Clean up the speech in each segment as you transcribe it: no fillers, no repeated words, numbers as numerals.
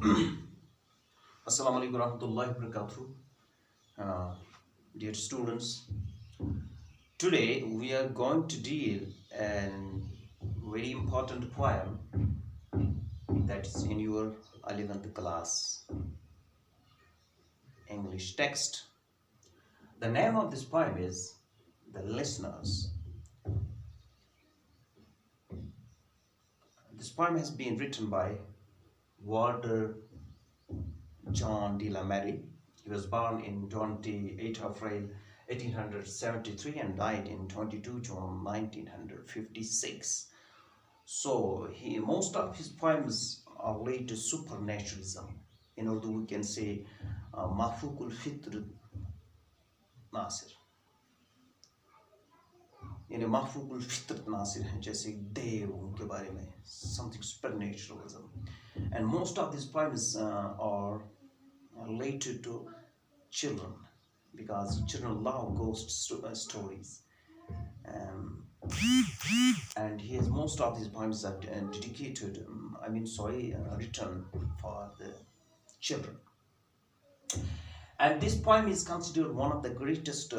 Assalamu alaikum warahmatullahi wabarakatuh. Dear students, today we are going to deal an very important poem that is in your 11th class English text. The name of this poem is The Listeners. This poem has been written by Walter John de la Mare. He was born in 28 April 1873 and died in 22 June 1956. So most of his poems are related to supernaturalism. In Urdu we can say Mafukul Fitr Nasir. यानी माफूकुल फितरत नासिर हैं जैसे देव उनके बारे में something supernaturalism, and most of these poems are related to children because children love ghost stories, and he has most of these poems are dedicated written for the children. And this poem is considered one of the greatest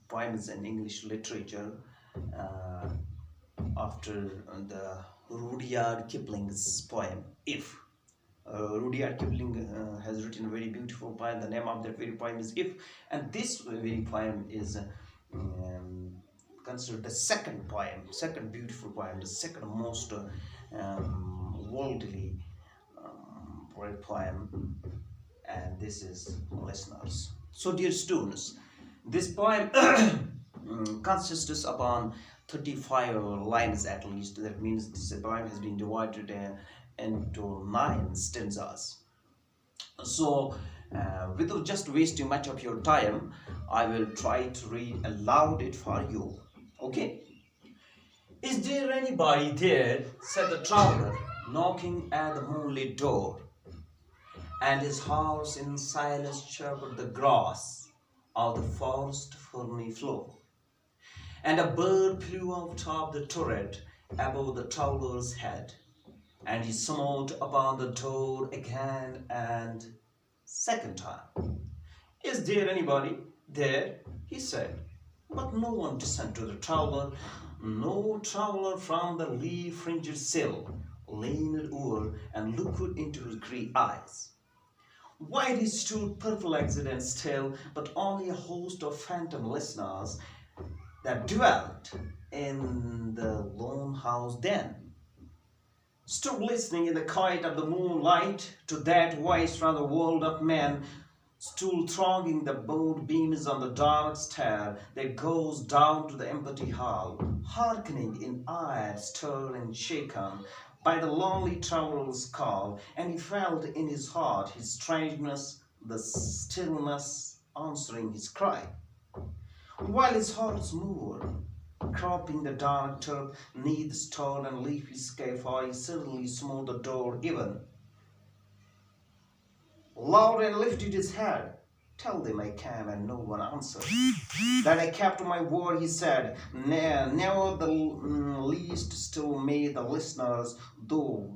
poems in English literature after the Rudyard Kipling's poem If. Rudyard Kipling has written a very beautiful poem. The name of that very poem is If, and this very poem is considered the second beautiful poem, the second most worldly poem, and this is Listeners. So, dear students, this poem consists upon 35 lines at least. That means this poem has been divided into 9 stanzas. So, without just wasting much of your time, I will try to read aloud it for you. Okay? Is there anybody there? Said the traveler, knocking at the moonlit door. And his horse in silence chirped the grass of the forest ferny floor. And a bird flew out of the turret above the traveler's head, and he smote upon the door again and second time. Is there anybody there? He said, but no one listened to the traveler. No traveler from the leaf-fringed sill leaned over and looked into his grey eyes. Wide he stood perplexed and still, but only a host of phantom listeners that dwelt in the lone house then stood listening in the quiet of the moonlight to that voice from the world of men, stood thronging the broad beams on the dark stair that goes down to the empty hall, hearkening in awe, stirred and shaken by the lonely traveler's call, and he felt in his heart his strangeness, the stillness answering his cry. While his horse moved, cropping the dark turf neath the stone and leafy scaffold, he suddenly smote the door even. Loud and lifted his head. Tell them I came, and no one answered. That I kept my word, he said. Never the least still made the listeners, though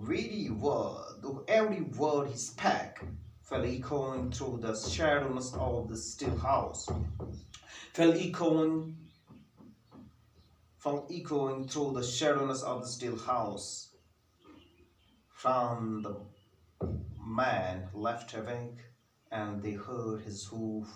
every word he spake fell echoing through the shadows of the still house. Fell echoing through the shadows of the still house. From the man left awake, and they heard his hoof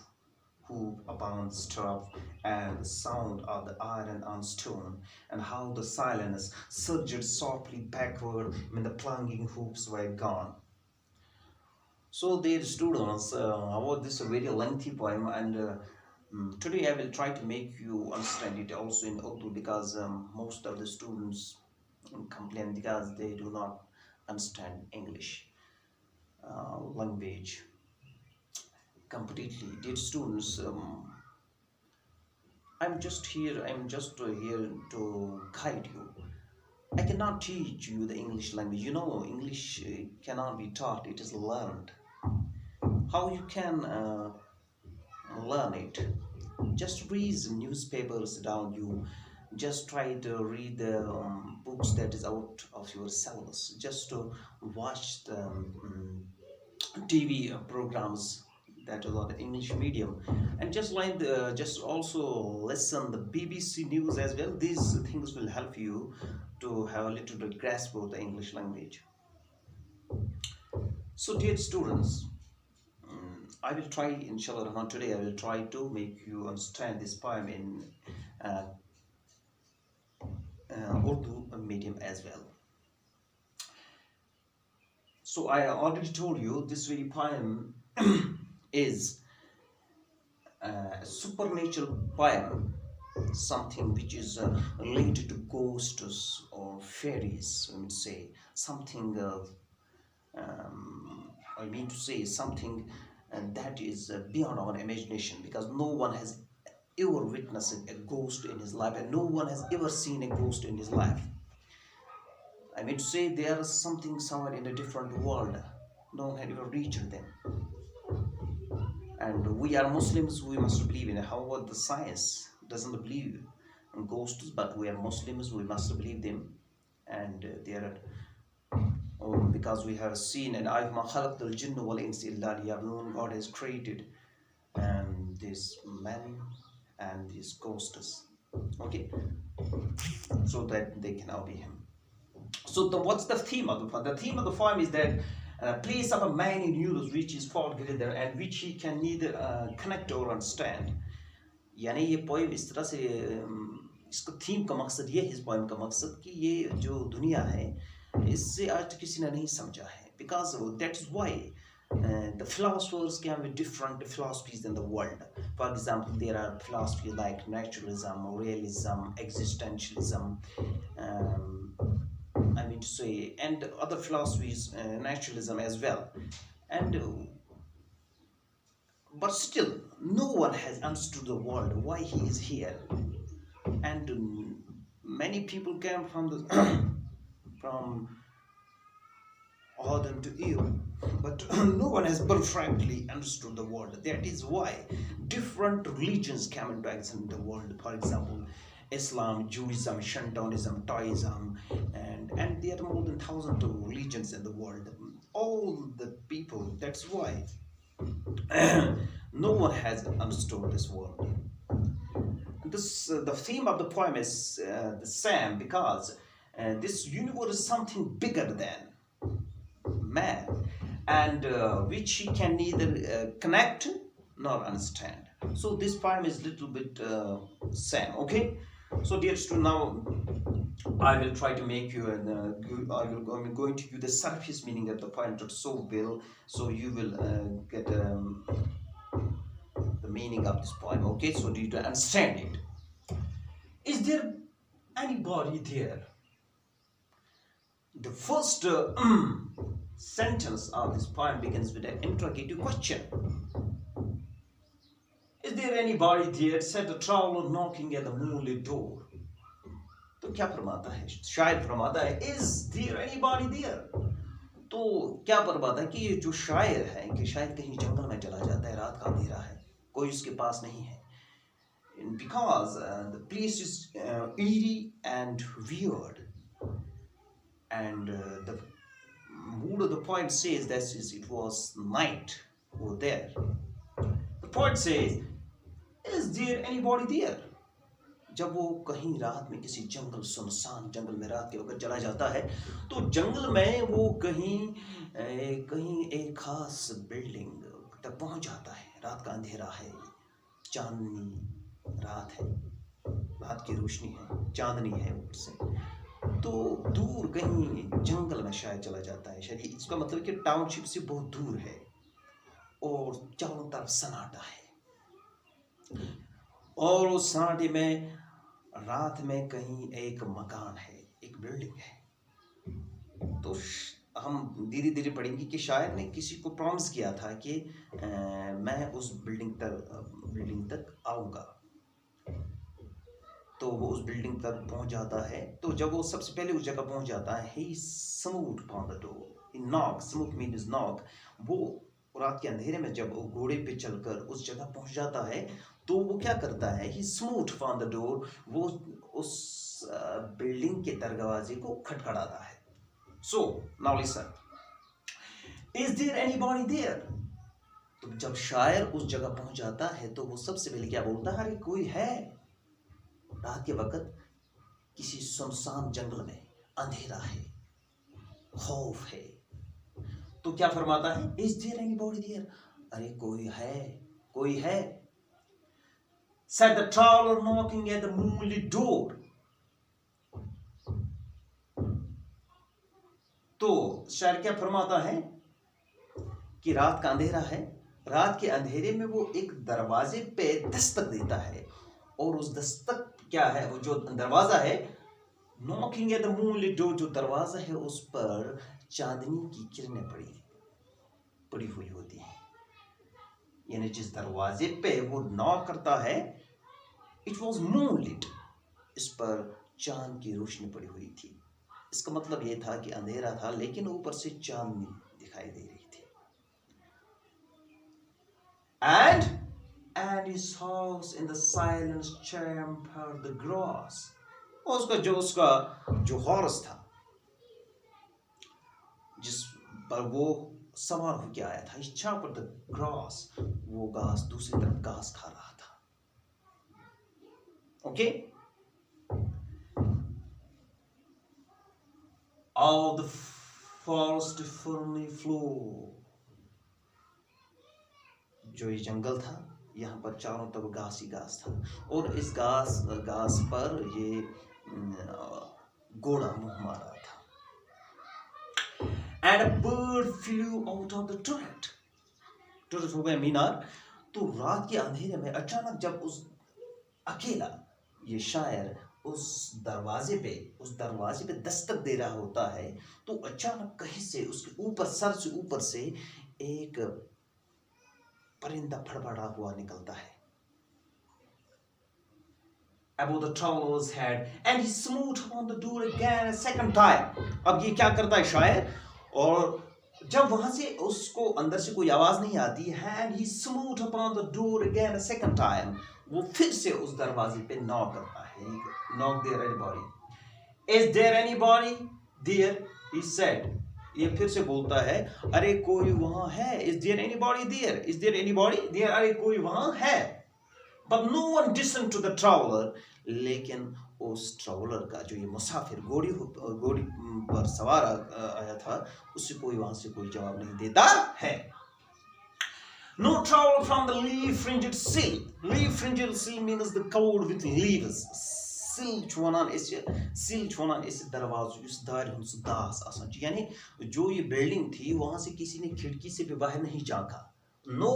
upon the stirrup, and the sound of the iron on stone, and how the silence surged softly backward when the plunging hoofs were gone. So, dear students, about this very lengthy poem, and today I will try to make you understand it also in Urdu because most of the students complain because they do not understand English language completely. Dear students, I'm just here to guide you. I cannot teach you the English language. You know, English cannot be taught, it is learned. How you can learn it? Just read newspapers around you. Just try to read the books that is out of your syllabus. Just to watch the TV programs that are on the English medium, and just also listen the BBC news as well. These things will help you to have a little bit grasp of the English language. So, dear students, I will try, inshallah Rahman, today I will try to make you understand this poem in uh, Urdu medium as well. So I already told you this very poem is a supernatural poem, something which is related to ghosts or fairies. I would say something. I mean to say something that is beyond our imagination, because no one has ever witnessed a ghost in his life, and no one has ever seen a ghost in his life. I mean to say there is something somewhere in a different world. No one had ever reached them. And we are Muslims, we must believe in it. However, the science doesn't believe in ghosts, but we are Muslims, we must believe them. And there are, because we have seen, and God has created these men and these ghosts, okay, so that they can obey him. So what's the theme of the poem? The theme of the poem is that place of a man in Europe which is far greater and which he can neither connect or understand. यानी ये poem इस तरह से इसका theme का मकसद ये है, इस पोइम का मकसद कि ये जो दुनिया है इससे आज तक किसी ने नहीं समझा है, because that is why the philosophers can be different philosophies in the world. For example, there are philosophies like naturalism, realism, existentialism, I mean to say, and other philosophies, naturalism as well. And but still, no one has understood the world, why he is here. And many people came from the from Adam to Eve, but no one has perfectly understood the world. That is why different religions came into existence in the world. For example, Islam, Judaism, Shintoism, Taoism, and there are more than 1,000 religions in the world. All the people. That's why no one has understood this world. This the theme of the poem is the same, because this universe is something bigger than man, and which he can neither connect nor understand. So this poem is little bit same. Okay. So dear student, now I will try to make you I'm going to give the surface meaning of the poem so well, so you will get the meaning of this poem. Okay, so do you understand it? Is there anybody there? The first sentence of this poem begins with an interrogative question. Is there anybody there? Said the traveler knocking at the moonlit door. तो क्या फरमाता है शायर? फरमाता है is there anybody there? तो क्या फरमाता है कि ये जो शायर है कि शायद कहीं जंगल में चला जाता है, रात का अंधेरा है, कोई उसके पास नहीं है. Because the place is eerie and weird, and the mood of the poem says that it was night over there. The poet says, is there anybody there? जब वो कहीं रात में किसी जंगल, सुनसान जंगल में रात के वक्त चला जाता है, तो जंगल में वो कहीं एक खास बिल्डिंग तक पहुंच जाता है. रात का अंधेरा है, चांदनी रात है, रात की रोशनी है, चांदनी है ऊपर से, तो दूर कहीं जंगल में शायद चला जाता है. शायद इसका मतलब कि टाउनशिप से बहुत दूर है और चारों तरफ सन्नाटा है, और उस सन्नाटे में रात में कहीं एक मकान है, एक बिल्डिंग है. तो हम धीरे धीरे पढ़ेंगे कि शायर ने किसी को प्रॉमिस किया था कि मैं उस बिल्डिंग तक आऊँगा. तो वो उस बिल्डिंग तक पहुंच जाता है. तो जब वो सबसे पहले उस जगह पहुंच जाता है, he smote upon the door. He knock, smoke means knock. वो रात के अंधेरे में जब वो घोड़े पे चलकर उस जगह पहुंच जाता है, तो वो क्या करता है, he smote upon the door. वो उस बिल्डिंग के दरवाजे को खटखटाता है. So now listen. Is there anybody there? तो जब शायर उस जगह पहुंच जाता है तो वो सबसे पहले क्या बोलता है? अरे कोई है। रात के वक्त किसी सुनसान जंगल में अंधेरा है, खौफ है, तो क्या फरमाता है? Is there anybody there? अरे कोई है, कोई है। Said the traveler knocking at the moonlit door. तो शायर क्या फरमाता है कि रात का अंधेरा है, रात के अंधेरे में वो एक दरवाजे पे दस्तक देता है, और उस दस्तक क्या है? वो जो दरवाजा है, knocking at the moonlit door, जो दरवाजा है उस पर चांदनी की किरणें पड़ी हुई होती हैं। यानी जिस दरवाजे पे वो नॉक करता है, इट वॉज मूनलिट, इस पर चांद की रोशनी पड़ी हुई थी। इसका मतलब ये था कि अंधेरा था लेकिन ऊपर से चांदनी दिखाई दे रही थी। And his house in the silence chambered the grass. उसका जो हॉर्स था, जिस पर वो सवार होके आया था, he chambered the grass, वो घास, दूसरी तरफ घास खा रहा था। Okay? All the forest firmly flew. जो ये जंगल था, यहाँ पर चारों तरफ घास ही घास था, और इस घास पर ये घोड़ा मुंह मारा था। And a bird flew out of the turret. turret हो गया मीनार। तो रात के अंधेरे में अचानक जब उस अकेला ये शायर उस दरवाजे पे दस्तक दे रहा होता है, तो अचानक कहीं से उसके ऊपर, सर से ऊपर से एक परिंदा फड़फड़ा हुआ निकलता है above the traveler's head, and he smote on the door again a second time. अब ये क्या करता है शायर? और जब वहां से उसको अंदर से कोई आवाज नहीं आती है, and he smote upon the door again a second time, वो फिर से उस दरवाजे पे नॉक करता है। Knock there anybody? Is there anybody there? He said. ये फिर से बोलता है, अरे कोई वहां है। Is there anybody there? Is there anybody there? अरे कोई वहां है। But no one listened to the traveler. लेकिन उस ट्रैवलर का, जो ये मुसाफिर घोड़ी पर सवार आया था, उससे कोई वहां से कोई जवाब नहीं देता है। No traveler from the leaf-fringed sill. Leaf-fringed sill means the covered with leaves. सिल छोनान इस दरवाजे, इस दार हुंस दास आसान, यानी जो ये बिल्डिंग थी वहां से किसी ने खिड़की से भी बाहर नहीं झांका। No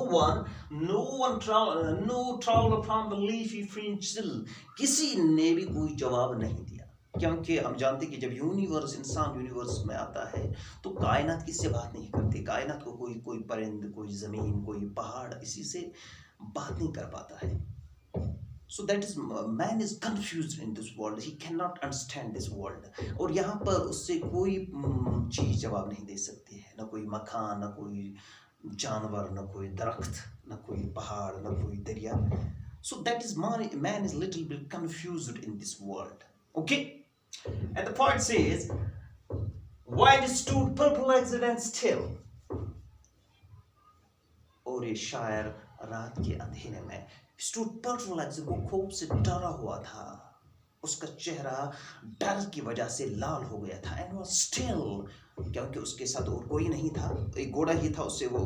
traveler from the leafy fringed sill. किसी ने भी कोई जवाब नहीं दिया, क्योंकि हम जानते कि जब इंसान यूनिवर्स में आता है तो कायनात किससे बात नहीं करती। कायनात को कोई परिंद, कोई जमीन, कोई पहाड़ इसी से बात नहीं कर पाता है। So that is, man is confused in this world. He cannot understand this world. और यहाँ पर उससे कोई चीज जवाब नहीं दे सकती है, न कोई मकान, न कोई जानवर, न कोई दरख्त, न कोई पहाड़, न कोई दरिया। So that is, man is little bit confused in this world. Okay? And the poet says, why stood perplexed and still? और ये शायर रात के अंधेरे में stood perplexed, वो खौफ से डरा हुआ था, उसका चेहरा डर की वजह से लाल हो गया था। and was still, क्योंकि उसके साथ और कोई नहीं था, एक घोड़ा ही था, उससे वो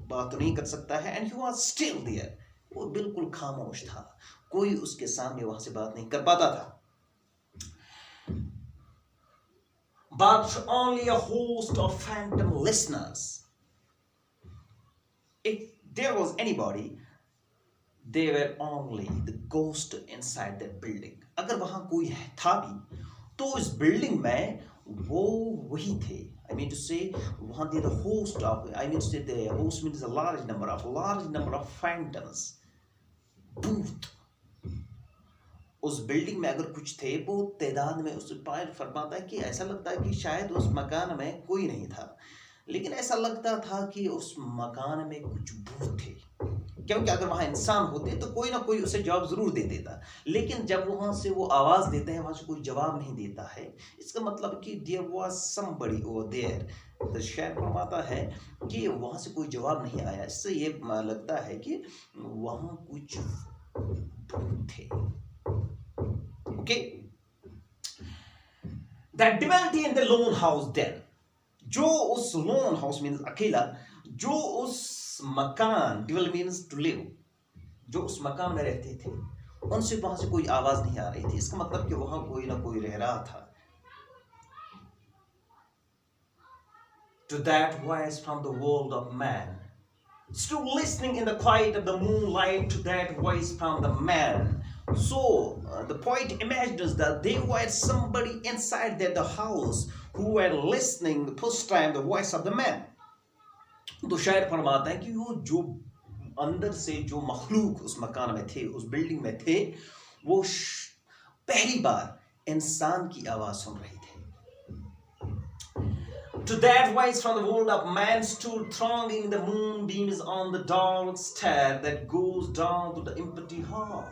बात तो नहीं कर सकता है। and he was still there, वो बिल्कुल खामोश था, कोई उसके सामने वहां से बात नहीं कर पाता था। But only a host of phantom listeners. If there was anybody, they were only the ghost inside that building. अगर वहां कोई था भी तो इस बिल्डिंग में वो वही थे। I mean to say, वहां the host of, I mean to say the host means a large number of phantoms, booth। उस बिल्डिंग में अगर कुछ थे वो तादाद में, उस पायर फरमाता है कि ऐसा लगता है कि शायद उस मकान में कोई नहीं था, लेकिन ऐसा लगता था कि उस मकान में कुछ भूत थे, क्योंकि अगर वहां इंसान होते तो कोई ना कोई उसे जवाब जरूर दे देता, लेकिन जब वहां से वो आवाज देते हैं वहां से कोई जवाब नहीं देता है। इसका मतलब कि there was somebody over there, तो शायर फरमाता है कि वहां से कोई जवाब नहीं आया। इससे ये लगता है कि वहां कुछ भूत थे। Okay, that dwelt in the lone house then, जो उस lone house मीन्स अकेला, जो उस मकान, dwell मीन्स to live, जो उस मकान में रहते थे, उनसे वहां से कोई आवाज नहीं आ रही थी। इसका मतलब कि वहां कोई ना कोई रह रहा था। To that voice from the world of man, still listening in the quiet of the moonlight to that voice from the man. So the poet imagines that there was somebody inside that the house who were listening the first time the voice of the man. तो शायर फरमाता है कि वो जो अंदर से जो मखलूक उस मकान में थे, उस बिल्डिंग में थे, वो पहली बार इंसान की आवाज सुन रहे थे। To that voice from the world of man stood thronging the moonbeams on the dark stair that goes down to the empty hall.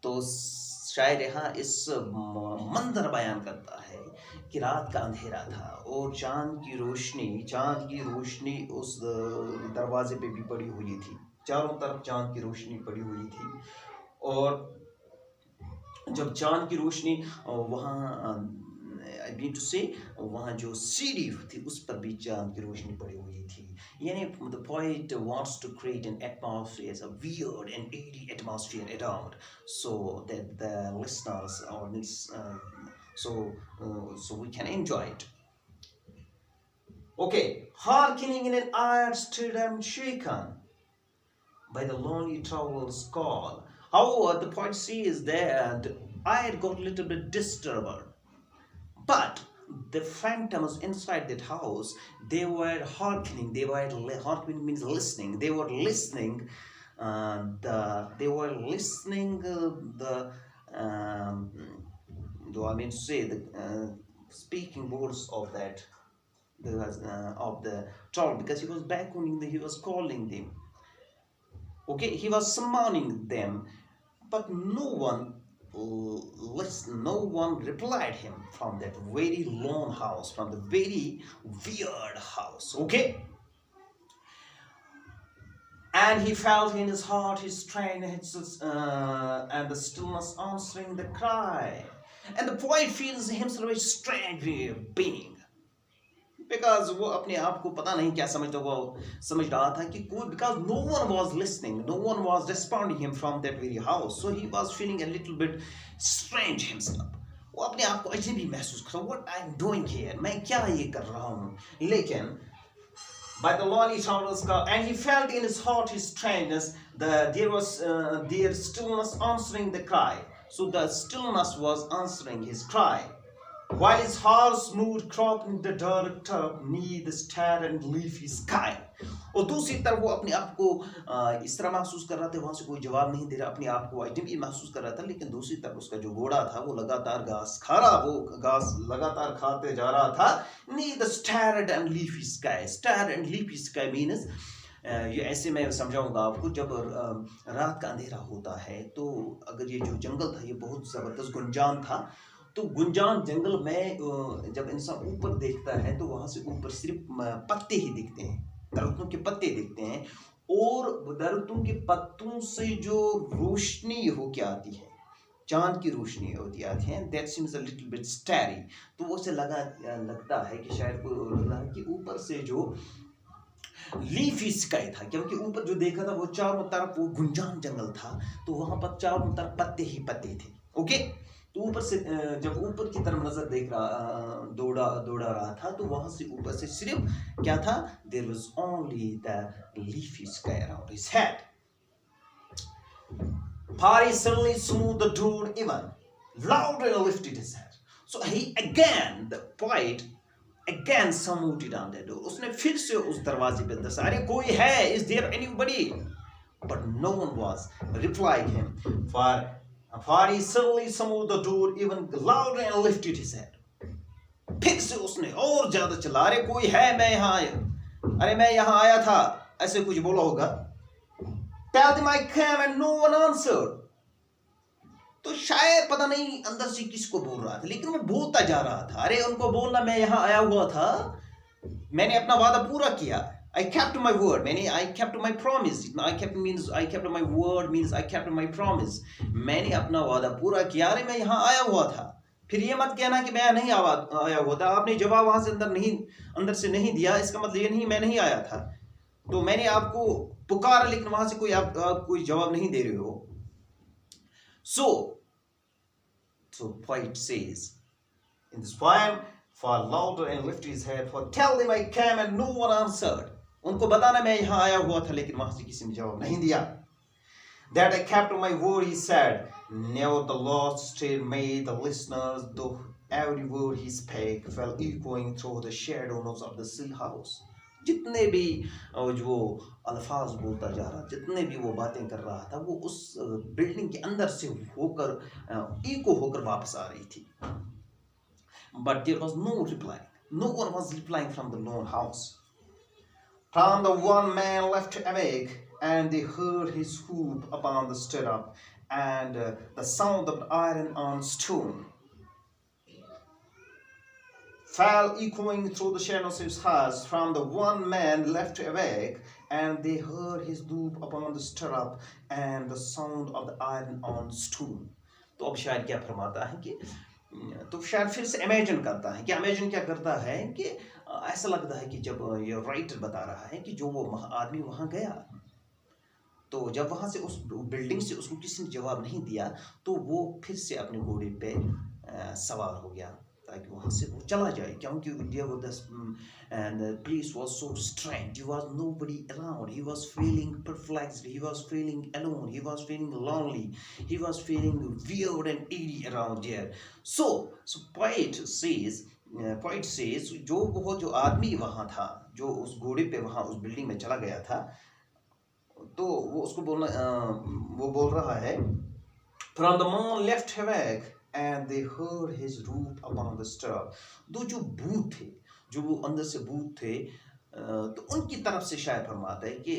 तो शायर यहाँ इस मंजर बयान करता है कि रात का अंधेरा था और चांद की रोशनी उस दरवाजे पे भी पड़ी हुई थी। चारों तरफ चांद की रोशनी पड़ी हुई थी और जब चांद की रोशनी वहाँ I mean to say वहाँ जो सीढ़ी थी उस पर भी चांद की रोशनी पड़ी हुई थी। यानी the poet wants to create an atmosphere, a weird and eerie atmosphere around, so that the listeners or so we can enjoy it. Okay, hearkening in an ear stirred and shaken by the lonely traveler's call. However, the poet says that I got a little bit disturbed. But the phantoms inside that house, they were hearkening. Hearkening means listening. They were listening. Do I mean to say the speaking words of that of the troll, because he was beckoning them, he was calling them. Okay, he was summoning them, but no one replied him from that very lone house, from the very weird house. Okay, and he felt in his heart his strain and the stillness answering the cry, and the poet feels himself a strange being, because वो अपने आप को पता नहीं क्या समझ रहा था कि कोई, because no one was listening, no one was responding him from that very house, so he was feeling a little bit strange himself. वो अपने आप को अजीब ही महसूस कर रहा, what I'm doing here, मैं क्या ये कर रहा हूँ। लेकिन by the lonely traveler's call, and he felt in his heart his strangeness, there was their stillness answering the cry, so the stillness was answering his cry. While his horse moved cropping the dark turf neath the starry and leafy sky. और दूसरी तरफ वो अपने आप को इस तरह महसूस कर रहा था, वहां से कोई जवाब नहीं दे रहा, अपने आप को अजीब महसूस कर रहा था। लेकिन दूसरी तरफ उसका जो घोड़ा था वो लगातार घास खा रहा, वो घास लगातार खाते जा रहा था। neath the starry and leafy sky. Starry and leafy sky means ये ऐसे मैं समझाऊंगा आपको, जब रात का अंधेरा होता है तो अगर ये जो जंगल था ये बहुत जबरदस्त गुंजान था, तो गुंजान जंगल में जब इंसान ऊपर देखता है तो वहां से ऊपर सिर्फ पत्ते ही दिखते हैं, दरख्तों के पत्ते दिखते हैं, और दरख्तों के पत्तों से जो रोशनी होके आती है, चांद की रोशनी होती आती है, that seems a little bit starry. तो वो से लगता है कि शायद को लग रहा है कि ऊपर से जो लीफी स्काई था, क्योंकि ऊपर जो देखा था वो चारों तरफ वो गुंजान जंगल था, तो वहां पर चारों तरफ पत्ते ही पत्ते थे। ओके, तो ऊपर से जब ऊपर की तरफ नजर देख रहा दौड़ा रहा था, तो वहां से ऊपर से सिर्फ क्या था, there was only the leafy sky around his head. Pari suddenly smoothed the door even louder and lifted his head. So he again, the poet again smoothed it on the door. उसने फिर से उस दरवाजे पे दसा, अरे कोई है, is there anybody? But no one was replying him. For he suddenly smoothed the door even louder and lifted his head. फिर से उसने और ज्यादा चला, अरे कोई है, मैं यहाँ आया, अरे मैं यहाँ आया था, ऐसे कुछ बोला होगा। Tell them I came and no one answered. तो शायद पता नहीं अंदर से किसको बोल रहा था, लेकिन वो बोलता जा रहा था, अरे उनको बोलना मैं यहाँ आया हुआ था, मैंने अपना वादा पूरा किया, I kept my word, मैंने I kept my promise, I kept means I kept my word means I kept my promise, मैंने अपना वादा पूरा किया, अरे मैं यहाँ आया हुआ था। फिर ये मत कहना कि मैं नहीं आया हुआ था, आपने जवाब वहां से अंदर से नहीं दिया, इसका मतलब ये नहीं मैं नहीं आया था, तो मैंने आपको पुकारा लेकिन वहां से कोई आप कोई जवाब नहीं दे रहे हो। So poet says in this poem, for louder and lift his head, for tell them I came and no one answered, उनको बताना मैं यहाँ आया हुआ था लेकिन वहां से किसी ने जवाब नहीं दिया। That I kept my word, he said, never the Lord still made the listeners, though every word he spake fell echoing through the shadows of the still house. जितने भी जो अल्फाज बोलता जा रहा, जितने भी वो बातें कर रहा था, वो उस बिल्डिंग के अंदर से होकर इको होकर वापस आ रही थी। But there was no reply. No one was replying from the lone house. From the one man left awake, and they heard his hoop upon the stirrup, and the sound of the iron on stone fell echoing through the shadows of his house. From the one man left awake, and they heard his hoop upon the stirrup, and the sound of the iron on stone. तो अब शायद क्या फरमाता है कि तो शायद फिर से इमेजिन करता है कि इमेजिन क्या करता है कि ऐसा लगता है कि जब ये राइटर बता रहा है कि जो वो आदमी वहां गया, तो जब वहां से उस बिल्डिंग से उसको किसी ने जवाब नहीं दिया, तो वो फिर से अपने घोड़े पे सवार हो गया ताकि वहां से वो चला जाए, क्योंकि and the place was so strange, there was nobody around, he was feeling perplexed, he was feeling alone, he was feeling lonely, he was feeling weird and eerie around there. So poet says जो आदमी वहां था, जो उस घोड़े पे वहां उस बिल्डिंग में चला गया था, तो वो उसको वो बोल रहा है, from the man left awake and they heard his root upon the stirrup. दो जो भूत थे, जो वो अंदर से भूत थे, तो उनकी तरफ से शायद फरमाता है कि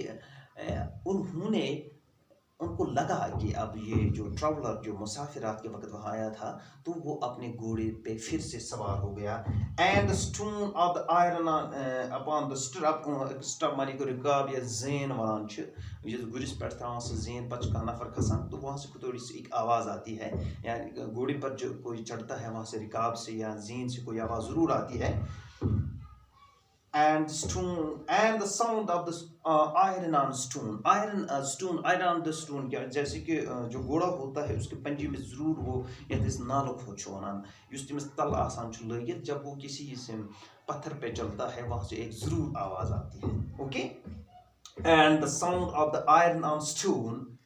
उनको लगा कि अब ये जो ट्रैवलर, जो मुसाफिर रात के वक्त वहाँ आया था, तो वो अपने घोड़े पे फिर से सवार हो गया। And the stone of the iron upon the stirrup, stirrup माने को रिकाब या ज़ेन वहाँ छ, ये गुरिस पर था वहाँ से ज़ेन पच का नफर खसान, तो वहाँ से थोड़ी सी एक आवाज़ आती है, यानी घोड़े पर जो कोई चढ़ता है वहाँ से रिकाब से या ज़ेन से कोई आवाज़ ज़रूर आती है। And stone and the sound of the iron on stone, iron on the stone, क्या जैसे कि जो घोड़ा होता है उसके पंजे में जरूर वो यदि नालुक हो छोड़ना, युस तमिस तल आसान छु लगित, जब वो किसी से पत्थर पे चलता है वहां से एक जरूर आवाज आती है। Okay, and the sound of the iron on stone,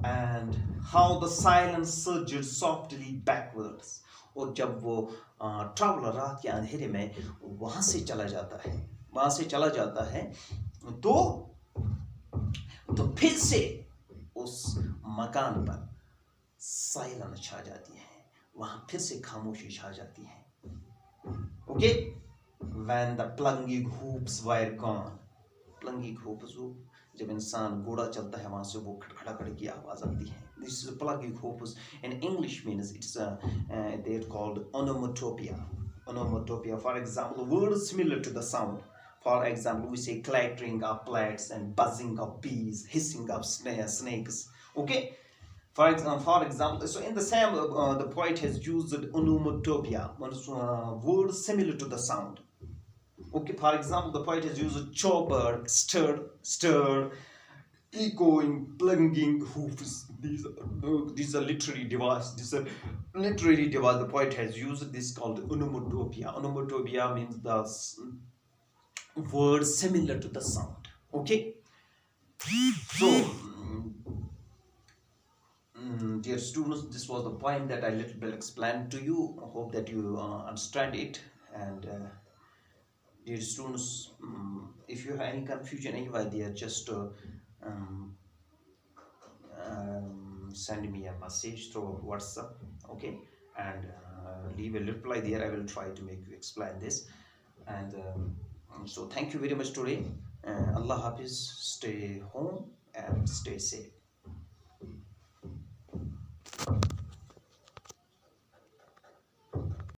and how the silence surged softly backwards, और जब वो ट्रैवलर रात के अंधेरे में वहां से चला जाता है, तो फिर से उस मकान पर साइलेंस छा जाती है, वहां फिर से खामोशी छा जाती है। Okay, when the plunging hoops were gone, plunging hoops, जब इंसान घोड़ा चलता है वहां से वो खड़खड़ा की आवाज आती है। This is a plunging hoops in English means it's they're called onomatopoeia. Onomatopoeia, for example, words similar to the sound. For example, we say clattering of plates and buzzing of bees, hissing of snakes. Okay. For example, so in the same, the poet has used onomatopoeia, words similar to the sound. Okay, for example, the poet has used chopper, stir, echoing, plunging hoofs. These are literary device. The poet has used this called onomatopoeia. Onomatopoeia means the word similar to the sound. Okay. So, dear students, this was the point that I little bit explained to you. I hope that you understand it. And dear students, if you have any confusion, any idea, just send me a message through WhatsApp, okay, and leave a reply there. I will try to make you explain this. And so thank you very much today. Allah Hafiz, stay home and stay safe.